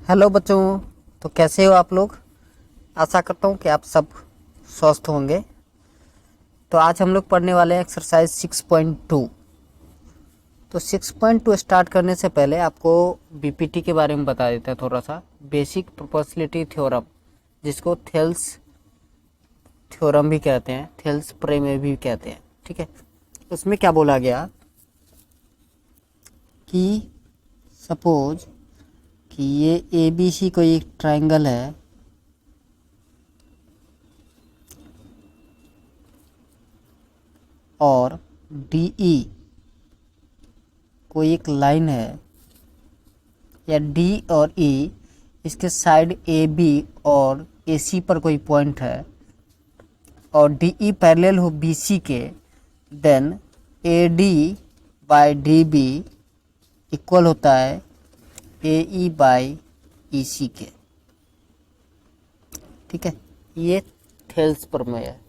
Hello बच्चों। तो कैसे हो आप लोग। आशा करता हूँ कि आप सब स्वस्थ होंगे। तो आज हम लोग पढ़ने वाले हैं एक्सरसाइज 6.2। तो 6.2 स्टार्ट करने से पहले आपको बीपीटी के बारे में बता देता है थोड़ा सा। बेसिक प्रोपोर्शनलिटी थ्योरम, जिसको थेल्स थ्योरम भी कहते हैं, थेल्स प्रमेय भी कहते हैं। ठीक है, उसमें क्या बोला गया कि सपोज कि ये ए बी सी कोई एक ट्रायंगल है और डी ई कोई एक लाइन है, या डी और ई इसके साइड ए बी और ए सी पर कोई पॉइंट है, और डी ई पैरेलल हो बी सी के, then A D by D B equal होता है ए ई बाई ई सी के। ठीक है, ये थेल्स प्रमेय है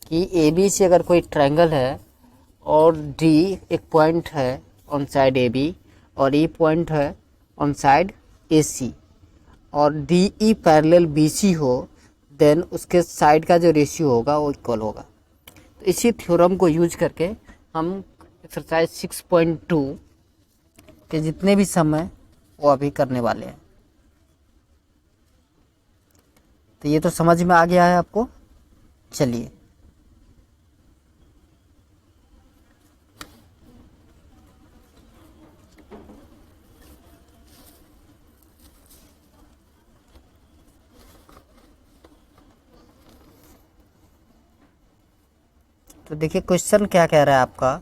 कि ए बी से अगर कोई ट्रायंगल है और डी एक पॉइंट है ऑन साइड ए बी और ई पॉइंट है ऑन साइड ए सी, और D E parallel B C हो, देन उसके साइड का जो रेशियो होगा वो इक्वल होगा। तो इसी थ्योरम को यूज करके हम एक्सरसाइज 6.2 के जितने भी समय वो अभी करने वाले हैं। तो ये तो समझ में आ गया है आपको। चलिए, तो देखिए क्वेश्चन क्या कह रहा है आपका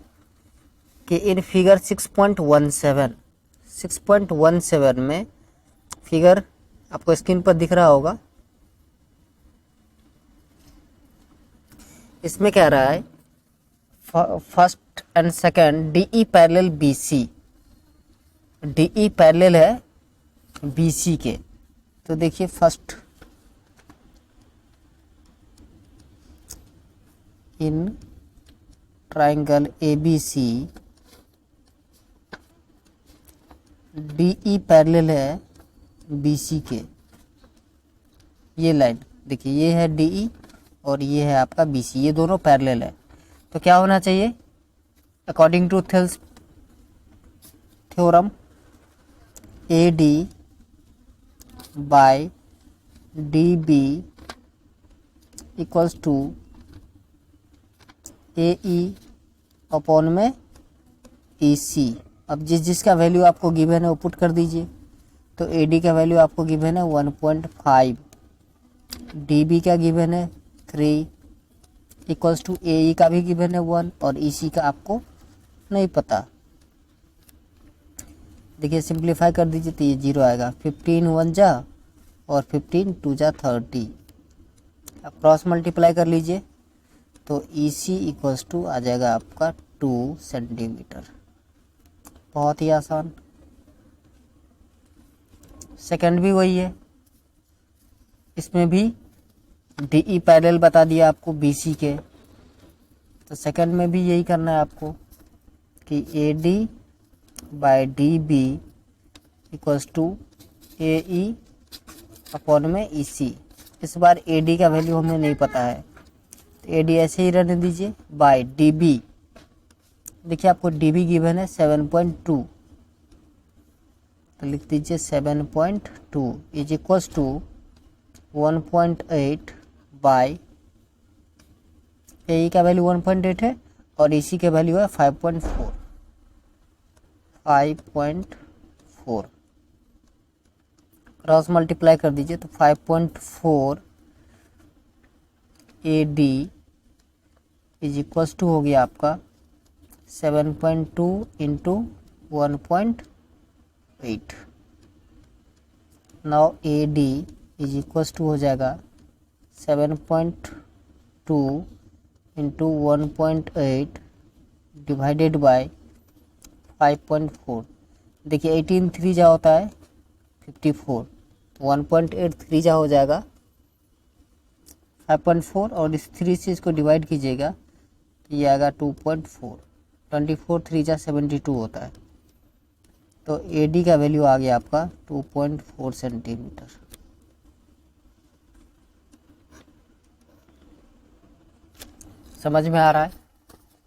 कि इन फिगर 6.17 में फिगर आपको स्क्रीन पर दिख रहा होगा। इसमें कह रहा है first and second D E parallel B C, D E parallel है बी सी के। तो देखिए first in triangle A B C D E parallel है बी सी के। ये लाइन देखिए, ये है डी ई और ये है आपका बी सी, ये दोनों पैरेलल है। तो क्या होना चाहिए according to Thales theorem, A D by D B equals to A E upon में ई सी। अब जिसका वैल्यू आपको गिवन है वो पुट कर दीजिए। तो ए डी का वैल्यू आपको गिवन है 1.5, डी बी का गिवन है 3 इक्वल्स टू ए ई का भी गिवन है 1 और ई सी का आपको नहीं पता। देखिए सिंप्लीफाई कर दीजिए तो ये 0 आएगा। 15 1 जा और 15 2 जा 30। अब क्रॉस मल्टीप्लाई कर लीजिए तो ई सी इक्वल्स टू आ जाएगा आपका 2 सेंटीमीटर। बहुत ही आसान। सेकंड भी वही है, इसमें भी डी ई पैरेलल बता दिया आपको बी सी के। तो सेकंड में भी यही करना है आपको कि A D by D B equals to A E upon में ई सी। इस बार ए डी का वैल्यू हमें नहीं पता है, तो ए डी ऐसे ही रहने दीजिए बाई डी बी। देखिए आपको डी बी गिवन है 7.2, तो लिख दीजिए 7.2 इज इक्वल्स टू 1.8 बाई ए का वैल्यू 1.8 है और इसी का वैल्यू है 5.4। क्रॉस मल्टीप्लाई कर दीजिए तो 5.4 A D is equals to हो गया आपका 7.2 into 1.8। Now A D is equals to हो जाएगा 7.2 इंटू 1.8 डिवाइडेड बाय 5.4। देखिए 18 3 जा होता है 54, 1.8 3 जा हो जाएगा 5.4 और इस 3 से इसको डिवाइड कीजिएगा तो ये आएगा 2.4। 24 3 जा 72 होता है। तो AD का वैल्यू आ गया आपका 2.4 सेंटीमीटर। समझ में आ रहा है?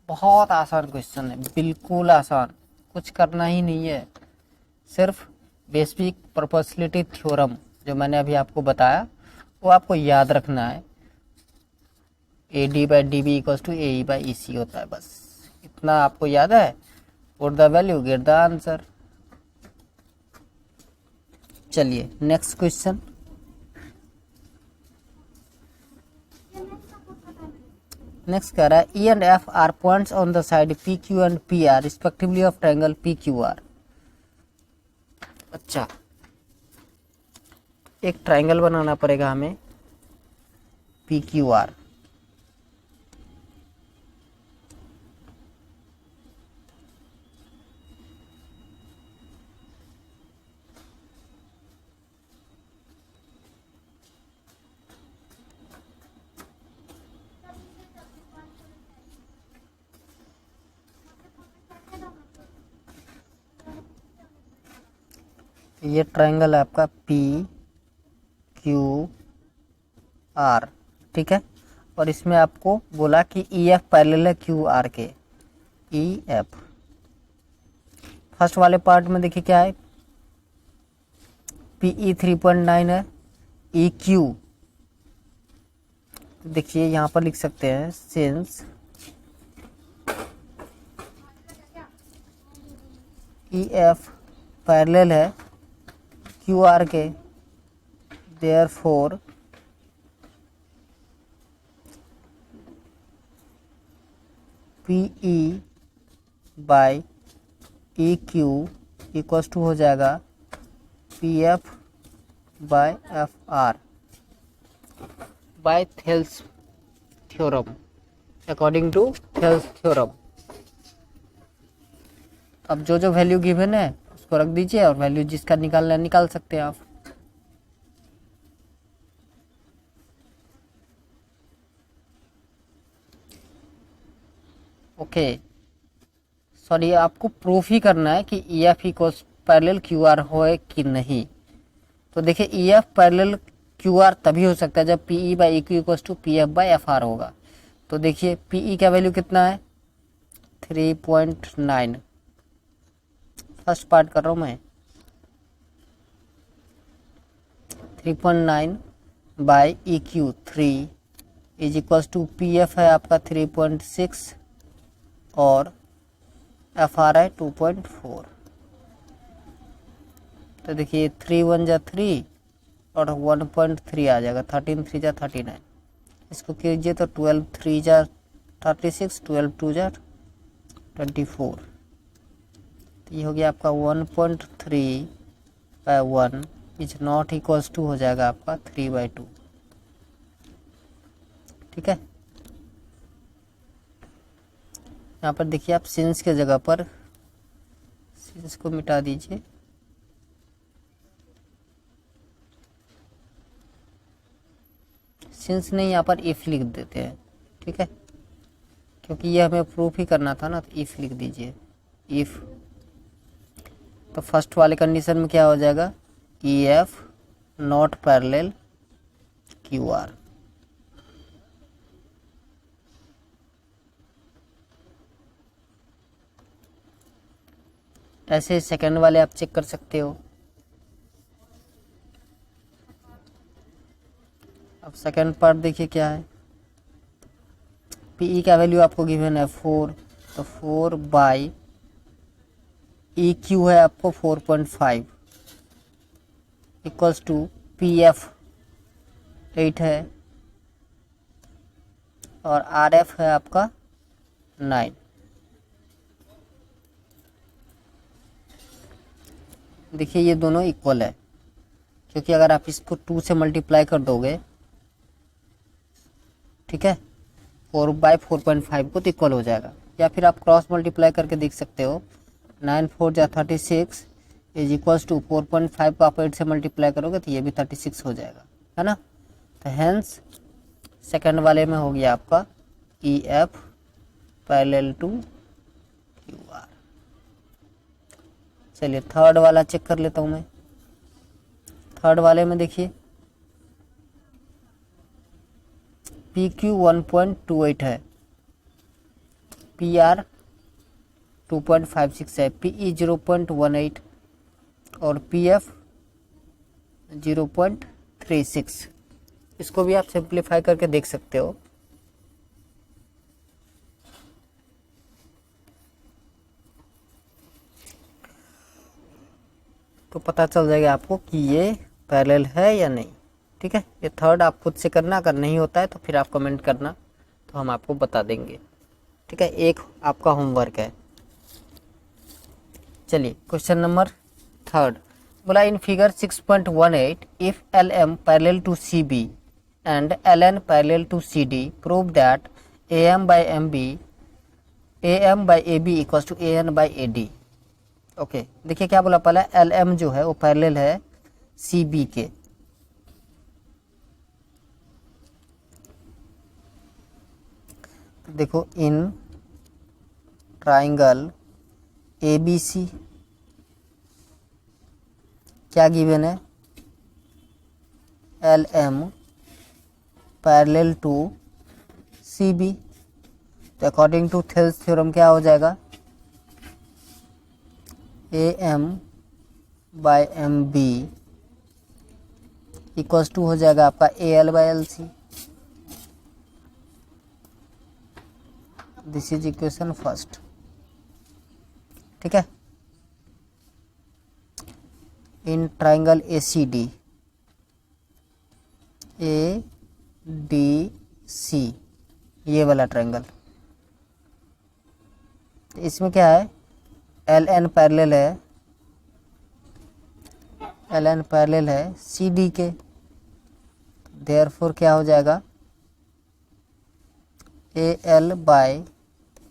बहुत आसान क्वेश्चन है, बिल्कुल आसान, कुछ करना ही नहीं है, सिर्फ बेसिक प्रोपोर्शनलिटी थ्योरम जो मैंने अभी आपको बताया वो आपको याद रखना है। AD/DB इक्वल्स टू AE/EC होता है, बस इतना आपको याद है। Put the value, get the answer. चलिए नेक्स्ट क्वेश्चन। नेक्स्ट कह रहा है E and F are points on the side PQ and PR respectively of triangle PQR। अच्छा, एक ट्रायंगल बनाना पड़ेगा हमें PQR। ये ट्रायंगल है आपका PQR, ठीक है। और इसमें आपको बोला कि EF पैरेलल है QR के। EF फर्स्ट वाले पार्ट में देखिए क्या है, PE 3.9 है, EQ देखिए यहाँ पर लिख सकते हैं सिंस EF पैरेलल है QR के, therefore PE by EQ equals to हो जाएगा PF by FR by Thales theorem, according to Thales theorem. अब जो जो वैल्यू गिवन है उसको रख दीजिए और वैल्यू जिसका निकालना है निकाल सकते हैं आप। ओके, सॉरी, आपको प्रूफ ही करना है कि EF इक्वल्स पैरेलल QR होए कि नहीं। तो देखिए EF पैरेलल QR तभी हो सकता है जब PE by EQ equals to PF by FR होगा। तो देखिए PE का वैल्यू कितना है, 3.9, फर्स्ट पार्ट कर रहा हूँ मैं, 3.9 by EQ 3 is equals to PF है आपका 3.6 और FR है 2.4। तो देखिए 3 1 जा 3 और 1.3 आ जाएगा, 13 3 जा 39। इसको कीजिए तो 12 3 जा 36, 12 2 जा 24। तो ये हो गया आपका 1.3 by 1 is not equals to हो जाएगा आपका 3/2, ठीक है। यहाँ पर देखिए आप सिंस के जगह पर सिंस को मिटा दीजिए, सिंस नहीं यहाँ पर इफ लिख देते हैं, ठीक है, क्योंकि ये हमें प्रूफ ही करना था ना। तो इफ लिख दीजिए, इफ। तो फर्स्ट वाले कंडीशन में क्या हो जाएगा, EF नॉट पैरेलल QR। ऐसे सेकंड वाले आप चेक कर सकते हो। अब सेकंड पार्ट देखिए क्या है, PE का वैल्यू आपको गिवन है 4, तो 4 बाई EQ है आपको 4.5 इक्वल्स टू PF 8 है और RF है आपका 9। देखिए ये दोनों इक्वल है, क्योंकि अगर आप इसको 2 से मल्टीप्लाई कर दोगे, ठीक है, 4/4.5 को तो इक्वल हो जाएगा। या फिर आप क्रॉस मल्टीप्लाई करके देख सकते हो, 9 4 जा 36 इज इक्वल्स टू 4.5 को आप 8 से मल्टीप्लाई करोगे तो ये भी 36 हो जाएगा, है ना। तो हेंस सेकंड वाले में हो गया आपका EF पैरेलल टू QR। चलिए थर्ड वाला चेक कर लेता हूँ मैं। थर्ड वाले में देखिए PQ 1.28 है, PR 2.56 है, PE 0.18 और PF 0.36। इसको भी आप सिंप्लीफाई करके देख सकते हो। तो पता चल जाएगा आपको कि ये पैरेलल है या नहीं। ठीक है, ये थर्ड आप खुद से करना, अगर नहीं होता है तो फिर आप कमेंट करना, तो हम आपको बता देंगे। ठीक है, एक आपका होमवर्क है। चलिए क्वेश्चन नंबर थर्ड बोला, in figure 6.18 if LM parallel to CB and LN parallel to CD prove that AM by AB equals to AN by AD। Okay, देखिए क्या बोला, पहला LM जो है वो पैरेलल है CB के। देखो इन ट्राइंगल ABC क्या गिवन है, LM पैरेलल टू CB। तो अकॉर्डिंग टू थेल्स थ्योरम क्या हो जाएगा, AM by MB equals to हो जाएगा आपका AL by LC। This is equation first. ठीक है, इन ट्राइंगल ACD ADC, ये वाला ट्राइंगल, इसमें क्या है, LN पैरेलल है, LN पैरेलल है CD के। देयरफॉर क्या हो जाएगा, AL by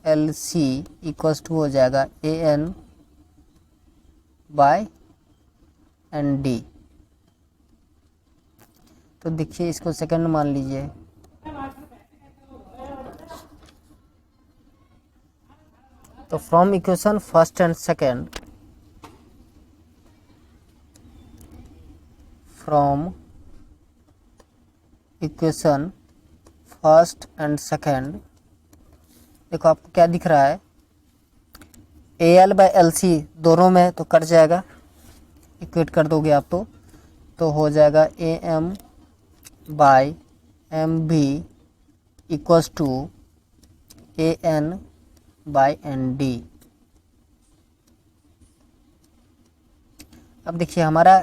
LC equals to हो जाएगा AN by ND। तो देखिए इसको सेकंड मान लीजिए। तो from equation first and second, from equation first and second, देखो आपको क्या दिख रहा है, AL by LC दोनों में तो कट जाएगा, इक्वेट कर दोगे आप तो हो जाएगा AM by MB equals to AN by ND। अब देखिए हमारा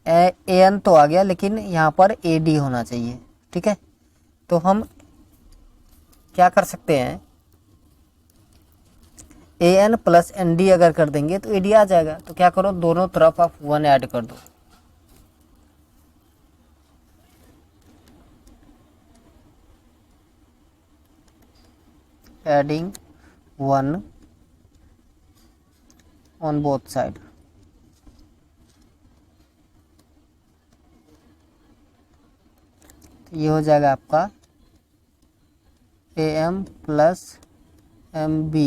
AN तो आ गया, लेकिन यहाँ पर AD होना चाहिए। ठीक है, तो हम क्या कर सकते हैं, AN प्लस ND अगर कर देंगे तो AD आ जाएगा। तो क्या करो, दोनों तरफ आप 1 ऐड कर दो। एडिंग 1 ऑन बोथ साइड, ये हो जाएगा आपका AM प्लस MB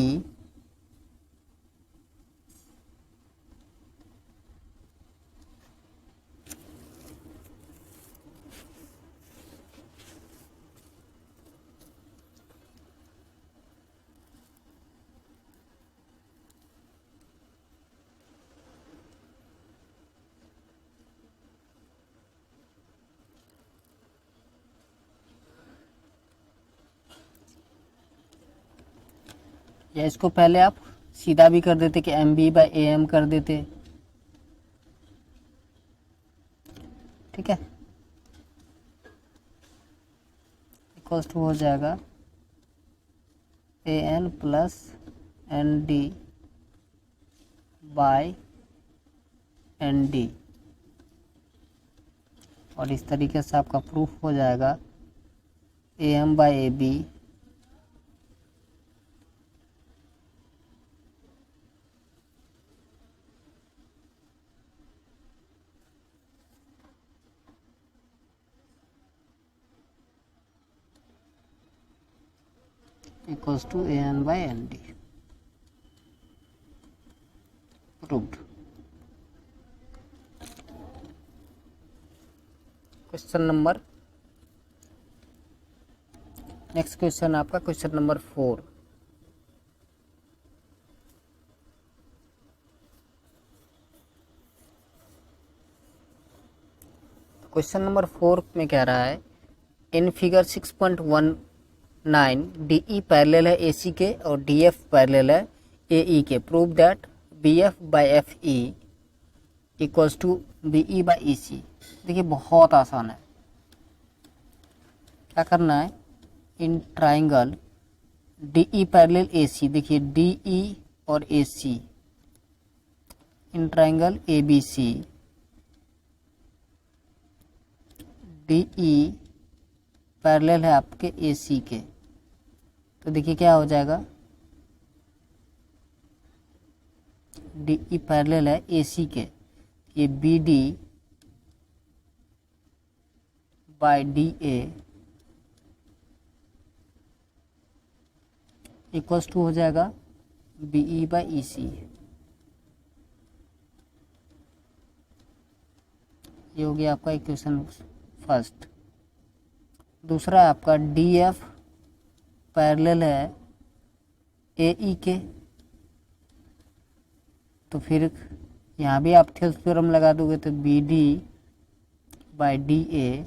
या इसको पहले आप सीधा भी कर देते कि MB by AM कर देते। ठीक है, इक्वल्स टू हो जाएगा AN plus ND by ND। और इस तरीके से आपका प्रूफ हो जाएगा AM by AB equals to AN by ND। Proof. Question number, next question आपका क्वेश्चन नंबर 4। क्वेश्चन नंबर 4 में कह रहा है इन फिगर 6.19 DE पैरेलल है AC के और DF पैरेलल है AE के। Prove that BF by FE equals to BE by EC। देखिए बहुत आसान है, क्या करना है, in triangle DE parallel AC, देखिए DE और AC, in triangle ABC DE parallel है आपके AC के। तो देखिए क्या हो जाएगा, DE पैरेलल है AC के, ये BD by DA equals to हो जाएगा BE बाई EC। ये हो गया आपका इक्वेशन फर्स्ट। दूसरा आपका DF पैरेलल है AE के, तो फिर यहाँ भी आप थेल्स थ्योरम लगा दोगे तो BD by DA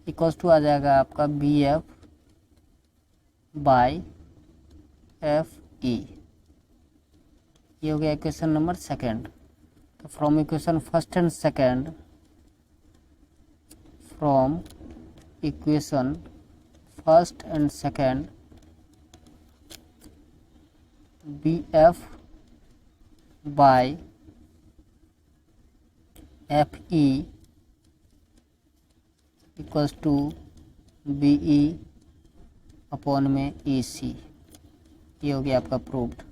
equals to आ जाएगा आपका BF बाई FE। ये हो गया इक्वेशन नंबर सेकंड। तो from equation first and second, from equation first and second BF by FE equals to BE upon में EC। ये हो गया आपका proved.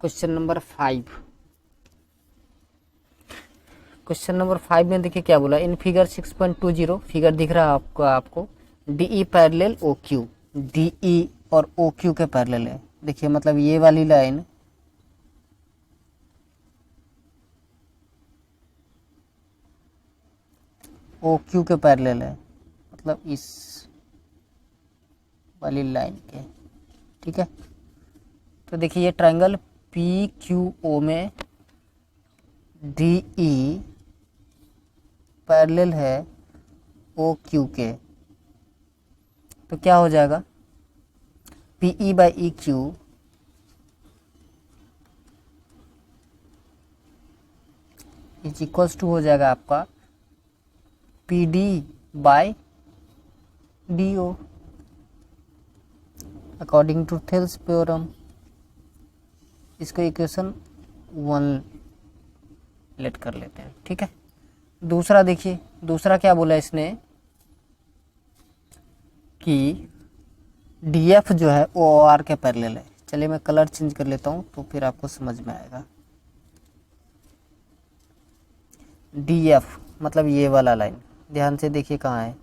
Question number 5। Question number 5 में देखिए क्या बोला, इन फिगर 6.20 फिगर दिख रहा है आपको DE पैरेलल OQ, DE और OQ के पैरेलल है। देखिए मतलब ये वाली लाइन OQ के पैरेलल है, मतलब इस वाली लाइन के, ठीक है। तो देखिए ये ट्रायंगल PQO में DE पैरेलल है OQ के, तो क्या हो जाएगा, PE by EQ is equals to हो जाएगा आपका PD by DO according to Thales theorem. इसको इक्वेशन 1 लेट कर लेते हैं, ठीक है। दूसरा देखिए, दूसरा क्या बोला इसने कि DF जो है OR के पैरेलल है। चलिए मैं कलर चेंज कर लेता हूँ तो फिर आपको समझ में आएगा। DF मतलब ये वाला लाइन, ध्यान से देखिए कहाँ है,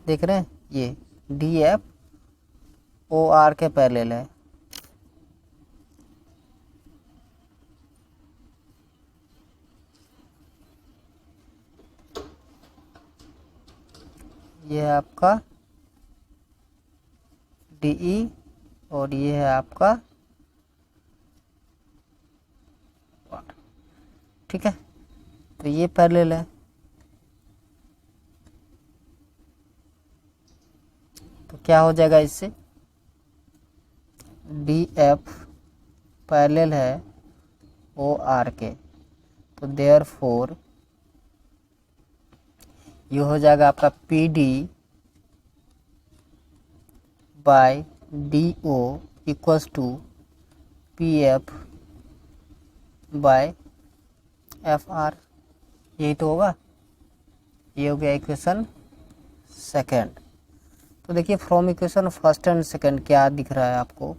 देख रहे हैं, ये DF OR के पैरेलल है। ये है आपका DE और ये है आपका OR, ठीक है। तो ये पैरेलल है, तो क्या हो जाएगा इससे, DF पैरेलल है OR के, तो देयरफॉर ये हो जाएगा आपका PD by DO equals to PF by FR। यही तो होगा, ये हो गया इक्वेशन सेकंड। तो देखिए from equation first and second क्या दिख रहा है आपको,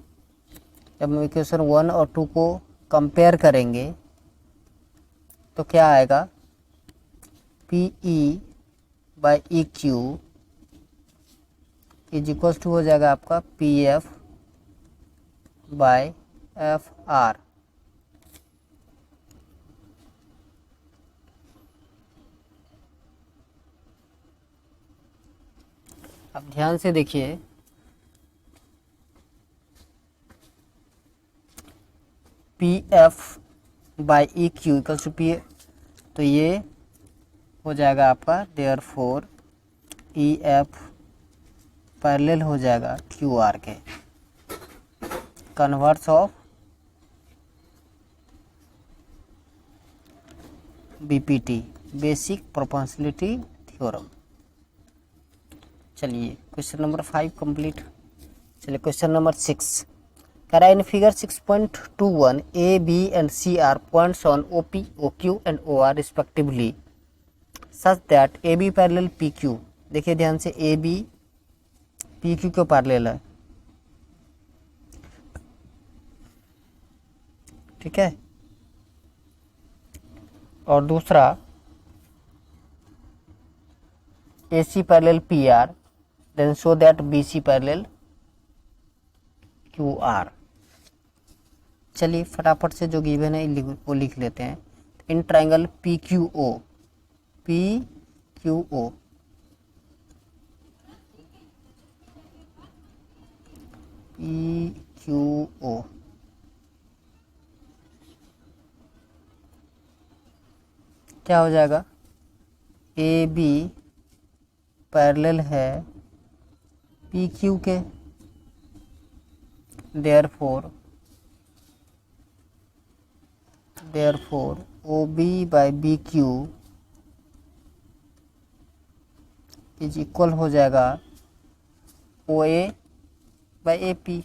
जब हम इक्वेशन 1 और 2 को कंपेयर करेंगे तो क्या आएगा, PE by EQ is equals to हो जाएगा आपका PF बाय एफ आर। अब ध्यान से देखिए, P F by E Q equal to P, तो ये हो जाएगा आपका therefore E F parallel हो जाएगा क्यू आर के। Converse of BPT, basic proportionality theorem. चलिए क्वेश्चन नंबर 5 कंप्लीट। चलिए क्वेश्चन नंबर 6, कह रहा है in figure 6.21 A B and C are points on O P O Q and O R respectively such that A B parallel P Q. देखिए ध्यान से, A B P Q को parallel है, ठीक है। और दूसरा A C parallel P R, then show that B C parallel Q R. चलिए फटाफट से जो गिवन है वो लिख लेते हैं। In triangle P Q O, P Q O, P Q O, क्या हो जाएगा, ए बी पैरेलल है पी क्यू के, therefore O B by B Q is equal हो जाएगा O A by A P.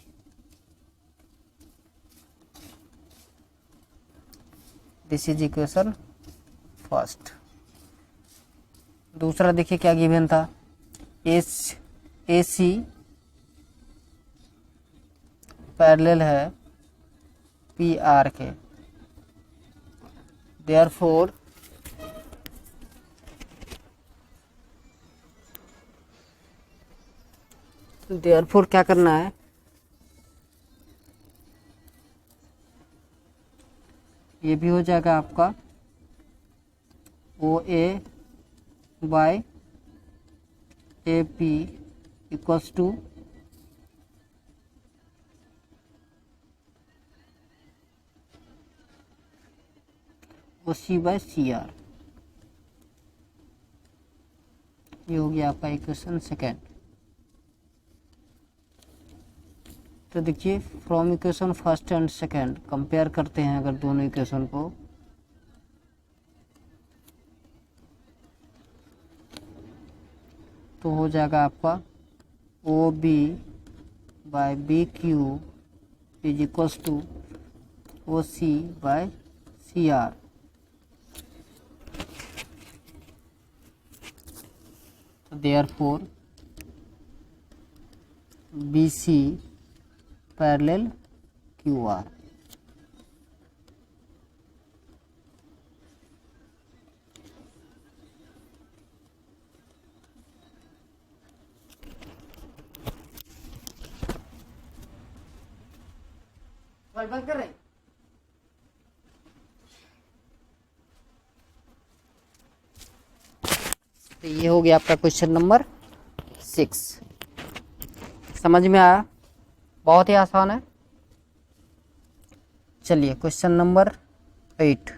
This is equation first. दूसरा देखिए क्या गिवन था, ए सी पैरेलल है पी आर के, देयरफॉर क्या करना है, ये भी हो जाएगा आपका O A by A P equals to O C by C are. ये हो गया आपका इक्वेशन सेकेंड। तो देखिए from equation first and second compare करते हैं अगर दोनों इक्वेशन को, तो हो जाएगा आपका O B by B Q is equals to O C by C R. Therefore B C parallel Q R. बंद कर रहे, तो ये हो गया आपका क्वेश्चन नंबर 6। समझ में आया, बहुत ही आसान है। चलिए क्वेश्चन नंबर 8,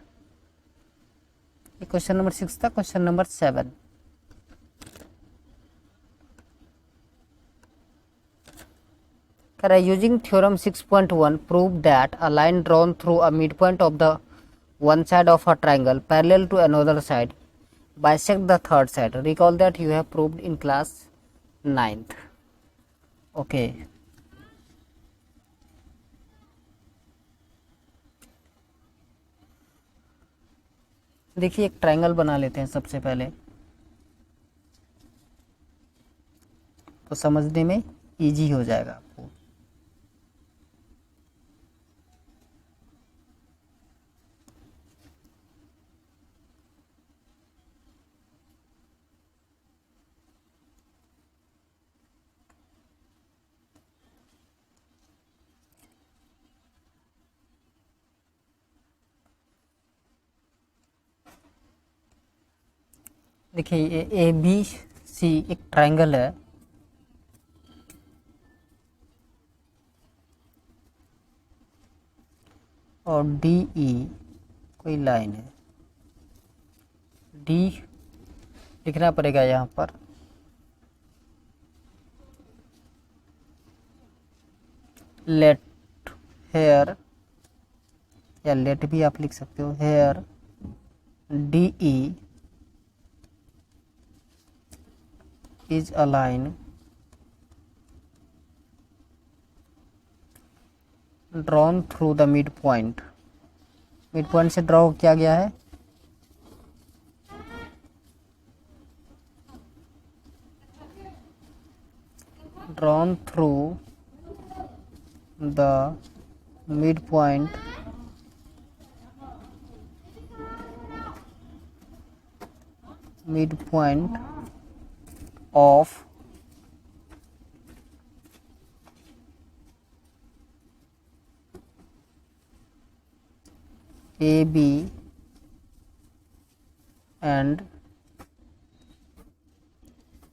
ये क्वेश्चन नंबर 6 था। Question number 7, using theorem 6.1 prove that a line drawn through a mid point of the one side of a triangle parallel to another side bisect the third side. Recall that you have proved in class 9th. Okay. देखिए एक triangle बना लेते हैं सबसे पहले, तो समझने में इजी हो जाएगा आपको। देखिए ये ए बी सी एक ट्रायंगल है, और डी ई कोई लाइन है। डी लिखना पड़ेगा यहाँ पर, लेट हेयर, या लेट भी आप लिख सकते हो, here D E is a line drawn through the midpoint। midpoint से ड्रॉ किया गया है, drawn through the midpoint of AB and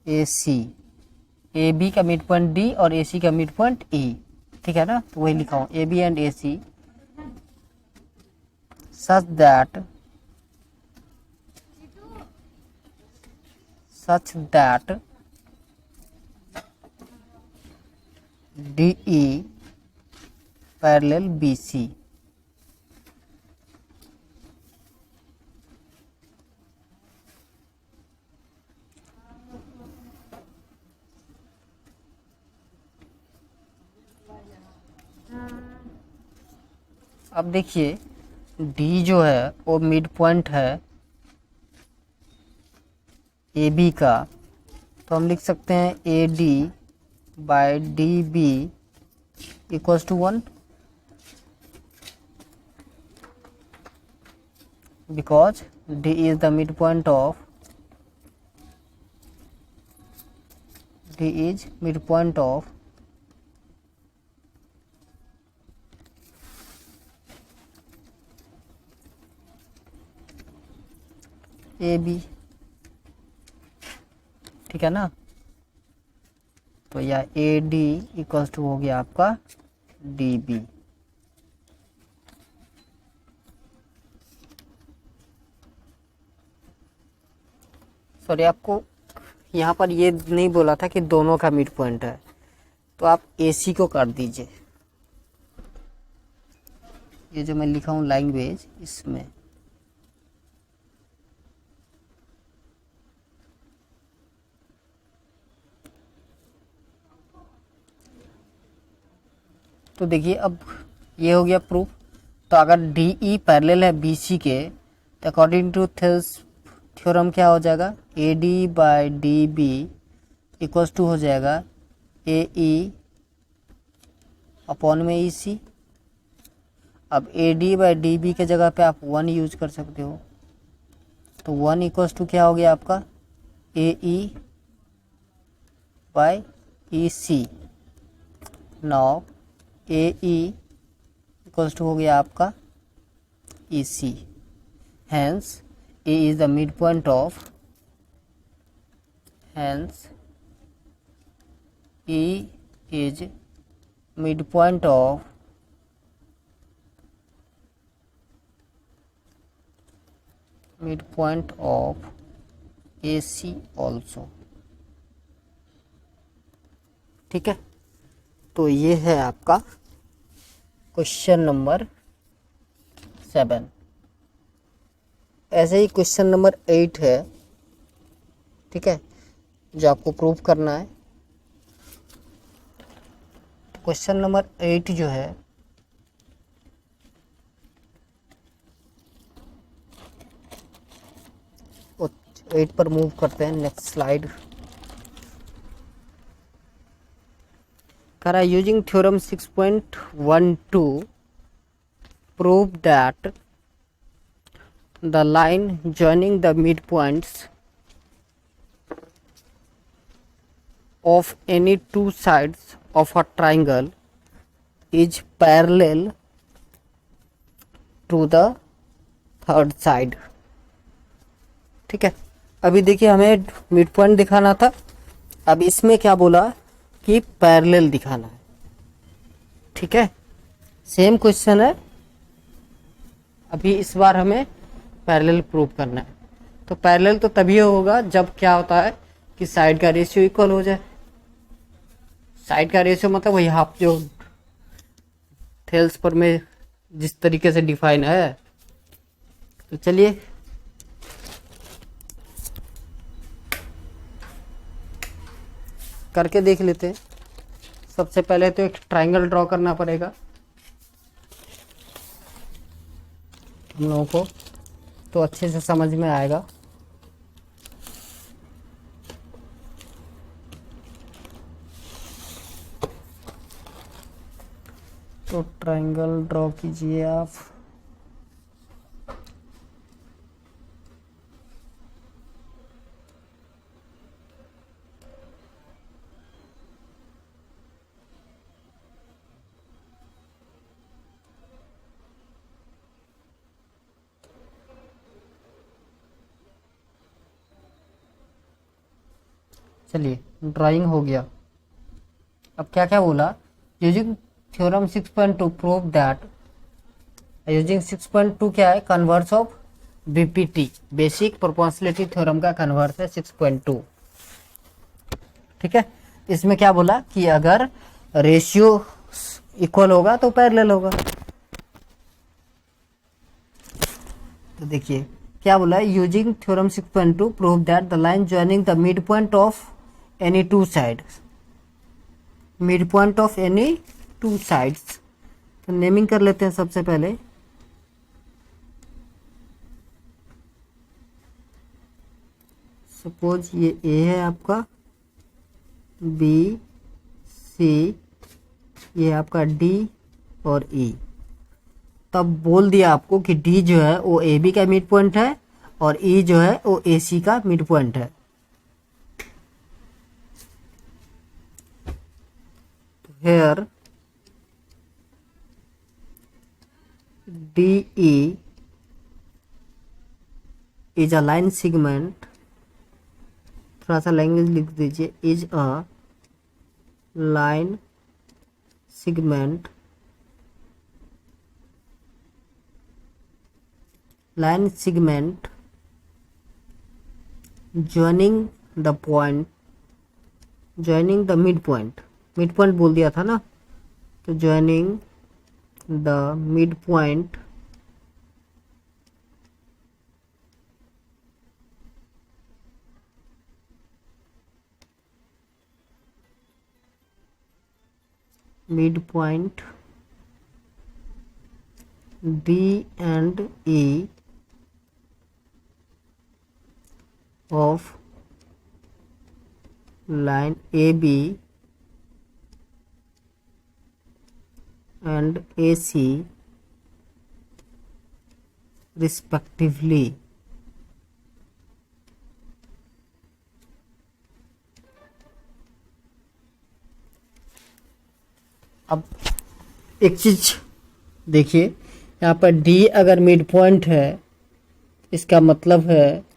AC। AB का मिड पॉइंट D और AC का मिड पॉइंट E, ठीक है ना, तो वही लिखा हूँ AB and AC such that DE parallel BC। अब देखिए D जो है वो मिड पॉइंट है AB का, तो हम लिख सकते हैं AD by DB equals to 1, because D is the midpoint of AB, ठीक है ना, तो यह AD इक्वल्स टू हो गया आपका DB। सॉरी, आपको यहाँ पर ये नहीं बोला था कि दोनों का मिड पॉइंट है, तो आप AC को कर दीजिए, ये जो मैं लिखा हूँ लैंग्वेज इसमें, तो देखिए अब ये हो गया प्रूफ। तो अगर DE पैरेलल है BC के, तो अकॉर्डिंग टू थेल्स थ्योरम क्या हो जाएगा, AD by DB equals to हो जाएगा AE अपॉन में EC। अब AD बाय DB के जगह पे आप 1 यूज कर सकते हो, तो 1 इक्वल्स टू क्या हो गया आपका AE by EC। Now AE equals to हो गया आपका EC, hence A is the midpoint of, hence E is midpoint of AC also, ठीक है। तो ये है आपका क्वेश्चन नंबर 7। ऐसे ही क्वेश्चन नंबर 8 है, ठीक है, जो आपको प्रूव करना है। क्वेश्चन नंबर 8 जो है वो 8 पर मूव करते हैं, नेक्स्ट स्लाइड। करा using theorem 6.12 prove that the line joining the midpoints of any two sides of a triangle is parallel to the third side, ठीक है। अभी देखिए हमें मिड पॉइंट दिखाना था, अब इसमें क्या बोला कि पैरेलल दिखाना है। ठीक है, सेम क्वेश्चन है, अभी इस बार हमें पैरेलल प्रूव करना है। तो पैरेलल तो तभी होगा जब क्या होता है कि साइड का रेशियो इक्वल हो जाए। साइड का रेशियो मतलब वही हाफ, जो थेल्स पर में जिस तरीके से डिफाइन है। तो चलिए करके देख लेते हैं। सबसे पहले तो एक ट्रायंगल ड्रॉ करना पड़ेगा हम लोगों को, तो अच्छे से समझ में आएगा। तो ट्रायंगल ड्रॉ कीजिए आप। चलिए ड्राइंग हो गया। अब क्या क्या बोला, using theorem 6.2 prove that, using 6.2 क्या है, converse of BPT, basic proportionality theorem का कन्वर्स है 6.2। ठीक है, इसमें क्या बोला कि अगर रेशियो इक्वल होगा तो पैरेलल होगा। तो देखिए क्या बोला है, using theorem 6.2 prove that the line joining the mid point of any two sides, mid point of any two sides. तो नेमिंग कर लेते हैं सबसे पहले। सपोज ये ए है आपका, बी सी, ये आपका डी और ई। तब बोल दिया आपको कि डी जो है वो ए बी का मिड पॉइंट है और ई जो है वो ए सी का मिड पॉइंट है। Here D E is a line segment, थोड़ा सा लैंग्वेज लिख दीजिए, is a line segment, line segment joining the point, joining the midpoint, midpoint बोल दिया था ना, तो joining the midpoint midpoint D and E of line AB and AC respectively. अब एक चीज देखिए, यहाँ पर D अगर मिड पॉइंट है, इसका मतलब है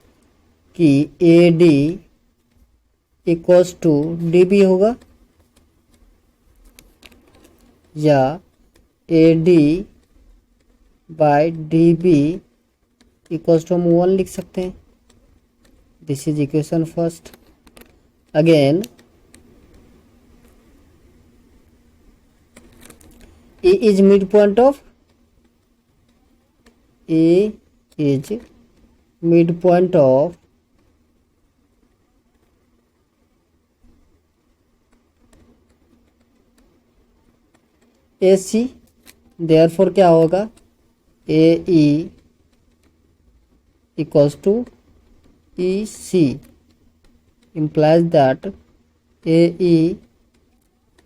कि A D equals to D B होगा, या A D by D B equals to हम 1 लिख सकते हैं। This is equation first. Again A is mid point of, A is midpoint of AC, therefore क्या होगा, AE equals to EC implies that AE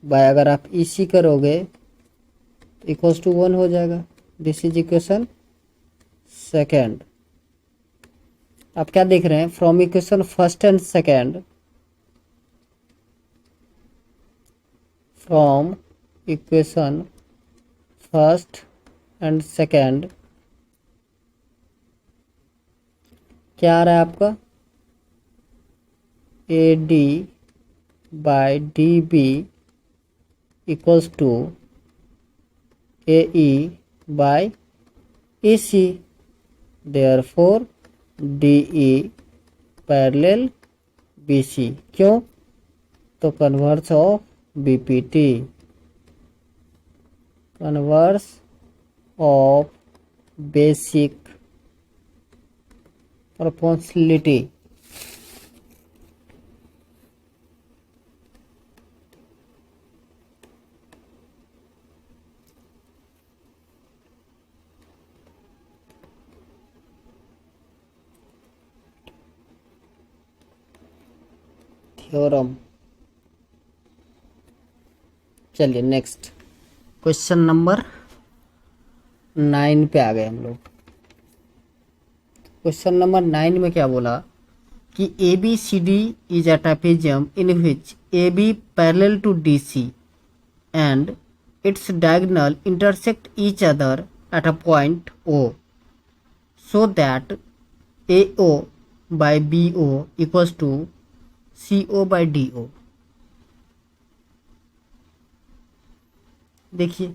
by अगर आप EC करोगे तो equals to 1 हो जाएगा। This is equation second. आप क्या देख रहे हैं, from equation first and second, from equation first and second क्या आ रहा है आपका, A D by D B equals to A E by A C, therefore D E parallel B C. क्यों? तो converse of BPT, converse of basic proportionality. Theorem. चलिए next question number 9 पे आ गए हम लोग। क्वेश्चन नंबर 9 में क्या बोला कि A B C D is a trapezium in which A B parallel to D C and its diagonal intersect each other at a point O, so that A O by B O equals to C O by D O. देखिए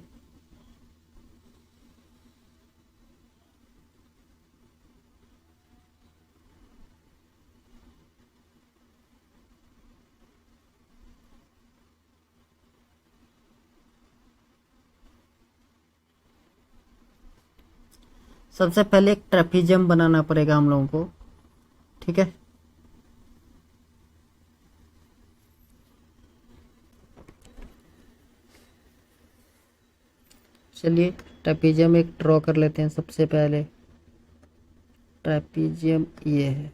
सबसे पहले एक trapezium बनाना पड़ेगा हम लोगों को, ठीक है। चलिए ट्रेपेजियम एक ड्रॉ कर लेते हैं। सबसे पहले ट्रेपेजियम ये है,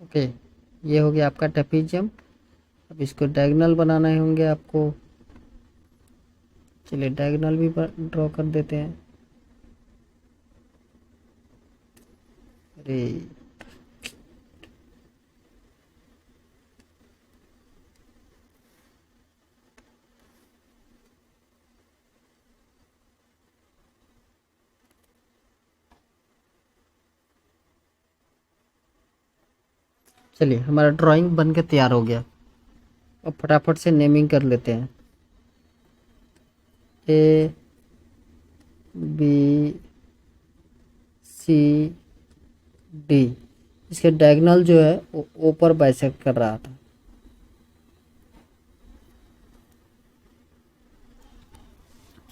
ओके। ये हो गया आपका ट्रेपेजियम। अब इसको डायगोनल बनाने होंगे आपको। चलिए डायगोनल भी ड्रॉ कर देते हैं। अरे चलिए हमारा ड्राइंग बन के तैयार हो गया। अब फटाफट से नेमिंग कर लेते हैं। ए बी सी डी, इसके डायगोनल जो है वो ऊपर बाइसेक्ट कर रहा था।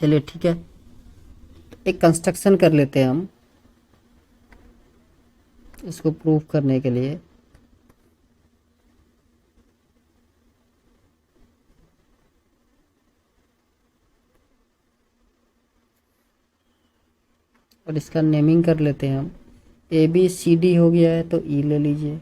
चलिए ठीक है, एक कंस्ट्रक्शन कर लेते हैं हम इसको प्रूफ करने के लिए। और इसका नेमिंग कर लेते हैं हम। ए बी सी डी हो गया है तो ई ले लीजिए।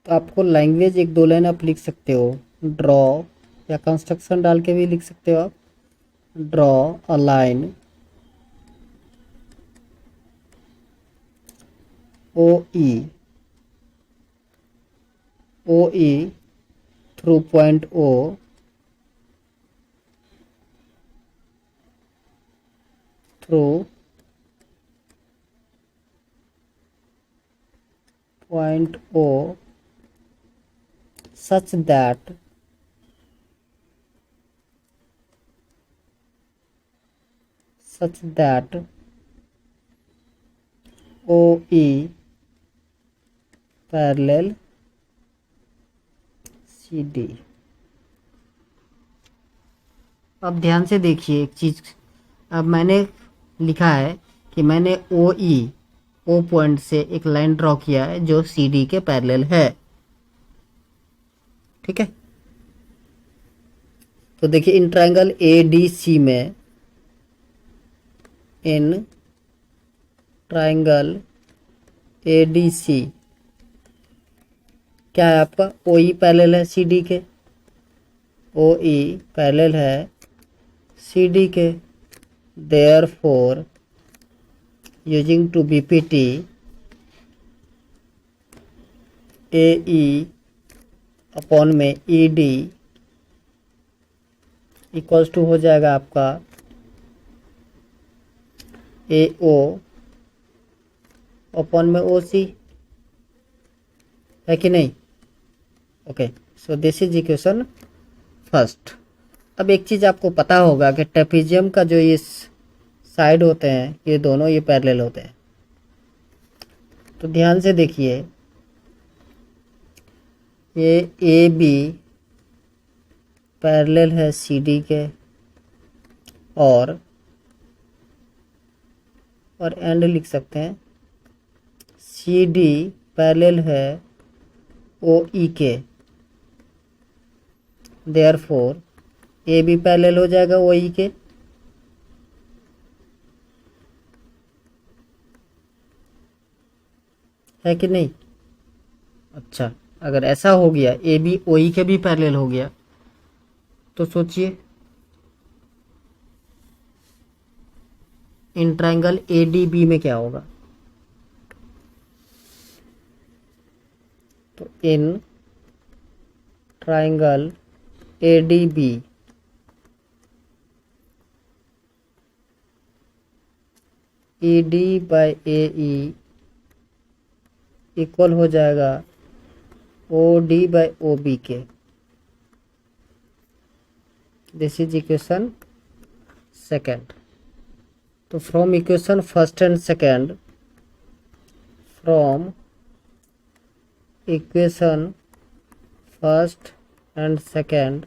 तो आपको लैंग्वेज एक दो लाइन आप लिख सकते हो, ड्रॉ या कंस्ट्रक्शन डाल के भी लिख सकते हो आप। Draw a line O E through point O through point O such that OE parallel CD। अब ध्यान से देखिए एक चीज। अब मैंने लिखा है कि मैंने ओ पॉइंट से एक लाइन ड्रॉ किया है जो CD के पैरेलल है, ठीक है। तो देखिए इन ट्रायंगल ADC में इन ट्राइंगल ADC क्या है आपका, OE पैरेलल है CD के, OE पैरेलल है CD के, therefore using to BPT AE upon में ED इक्वल्स टू हो जाएगा आपका AO अपॉन में OC, है कि नहीं। Okay, so this is equation first. अब एक चीज़ आपको पता होगा कि ट्रेपेजियम का जो ये साइड होते हैं ये दोनों ये पैरेलल होते हैं। तो ध्यान से देखिए, ये AB पैरेलल है CD के और एंड लिख सकते हैं CD पैरेलल है OE के, देयरफॉर AB पैरेलल हो जाएगा OE के, है कि नहीं। अच्छा, अगर ऐसा हो गया AB OE के भी पैरेलल हो गया तो सोचिए इन ट्राइंगल ADB में क्या होगा। तो in triangle ADB ED by AE equal हो जाएगा OD बाय OB के। This is equation second. तो from equation first and second, from equation first and second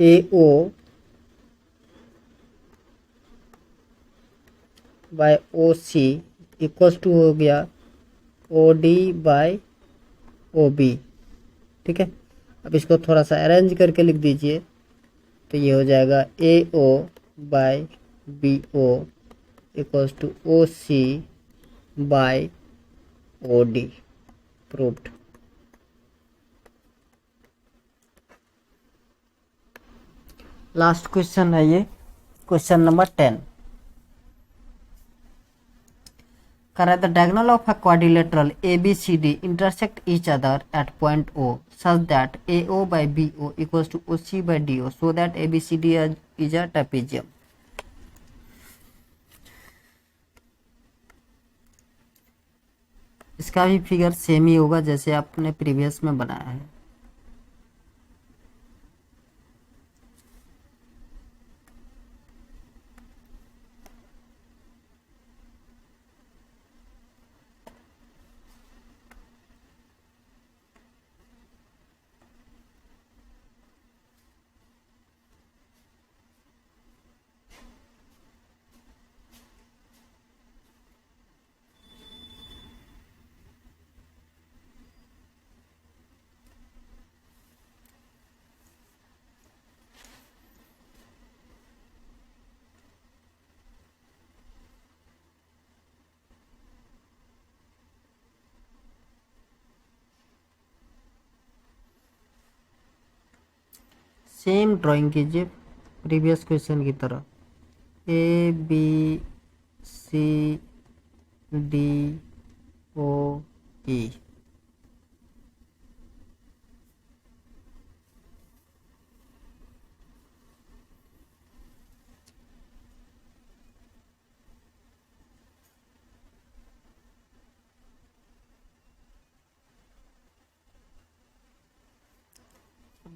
AO by OC equals to हो गया OD बाय OB। ठीक है, अब इसको थोड़ा सा अरेंज करके लिख दीजिए तो ये हो जाएगा AO by BO equals to OC by OD। Proved. Last question है ये, question number 10। Correct the diagonal of a quadrilateral ABCD intersect each other at point O such that AO by BO equals to OC by DO so that ABCD is a trapezium। इसका भी figure same ही होगा जैसे आपने previous में बनाया है। Same drawing कीजिए previous question की तरह, ABCDOE।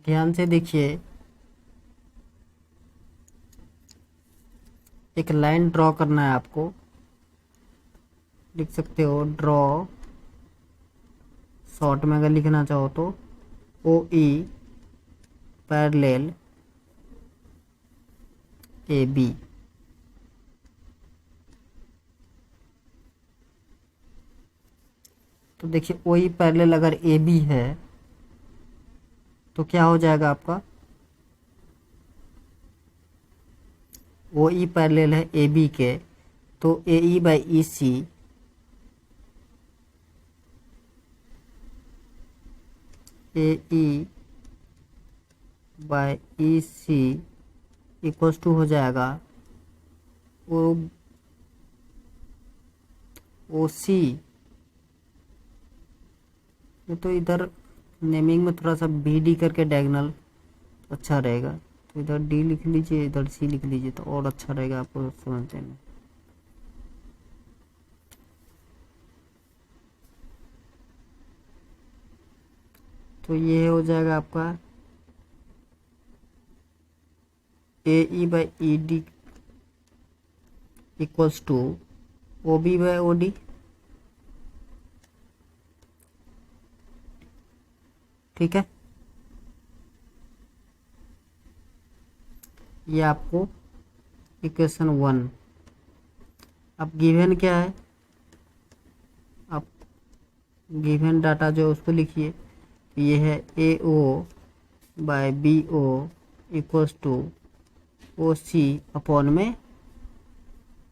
ध्यान से देखिए, एक लाइन ड्रॉ करना है आपको। लिख सकते हो ड्रॉ, शॉर्ट में अगर लिखना चाहो तो OE पैरेलल AB। तो देखिए OE पैरेलल अगर AB है तो क्या हो जाएगा आपका, ओ ई पैरेलल है ए बी के, तो A E by E C A E by E C equals to हो जाएगा ओ सी। तो इधर नेमिंग में थोड़ा सा बी डी करके डायगोनल अच्छा रहेगा, तो इधर डी लिख लीजिए, इधर सी लिख लीजिए, तो और अच्छा रहेगा आपको समझने में। तो ये हो जाएगा आपका A E by E D equals to O B by O D. ठीक है, ये आपको इक्वेशन 1। अब गिवन क्या है, आप गिवन डाटा जो है उसको लिखिए। ये है A O by B O equals to O C upon में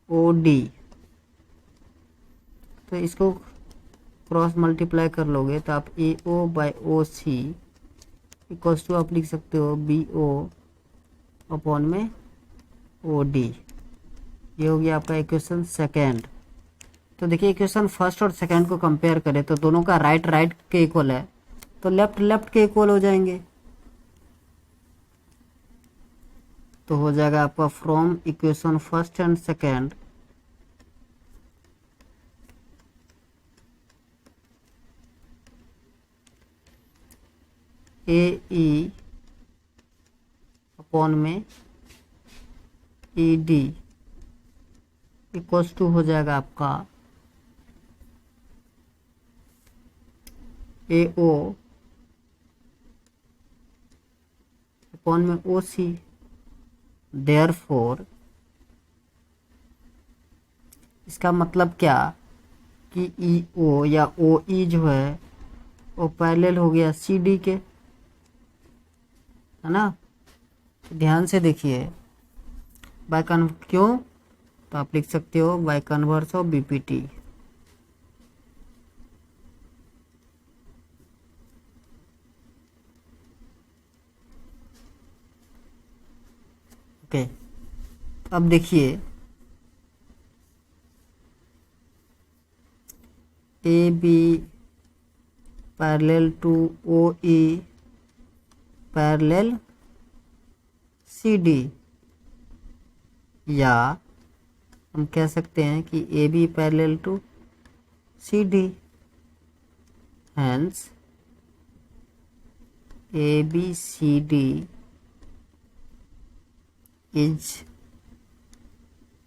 ओ डी। तो इसको क्रॉस मल्टीप्लाई कर लोगे तो आप A O by O C equals to आप लिख सकते हो बी ओ अपॉन में ओ डी। ये हो गया आपका इक्वेशन सेकेंड। तो देखिए इक्वेशन फर्स्ट और सेकेंड को कंपेयर करें तो दोनों का राइट राइट के इक्वल है, तो लेफ्ट लेफ्ट के इक्वल हो जाएंगे। तो हो जाएगा आपका from equation first and second A E upon में ई डी इक्वल्स टू हो जाएगा आपका ए ओ अपॉन में ओ सी। देयरफॉर इसका मतलब क्या कि ई ओ या ओ ई जो है वो पैरेलल हो गया सी डी के, है ना। ध्यान से देखिए बाय कन्वर्ट क्यों, तो आप लिख सकते हो by converse of BPT. Okay, अब देखिए A B parallel to O E parallel C D, या हम कह सकते हैं कि A B parallel to C D. Hence A B C D is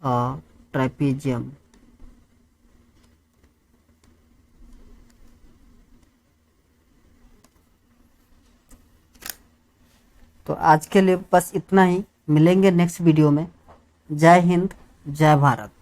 a trapezium. तो आज के लिए बस इतना ही, मिलेंगे नेक्स्ट वीडियो में। जय हिंद, जय भारत।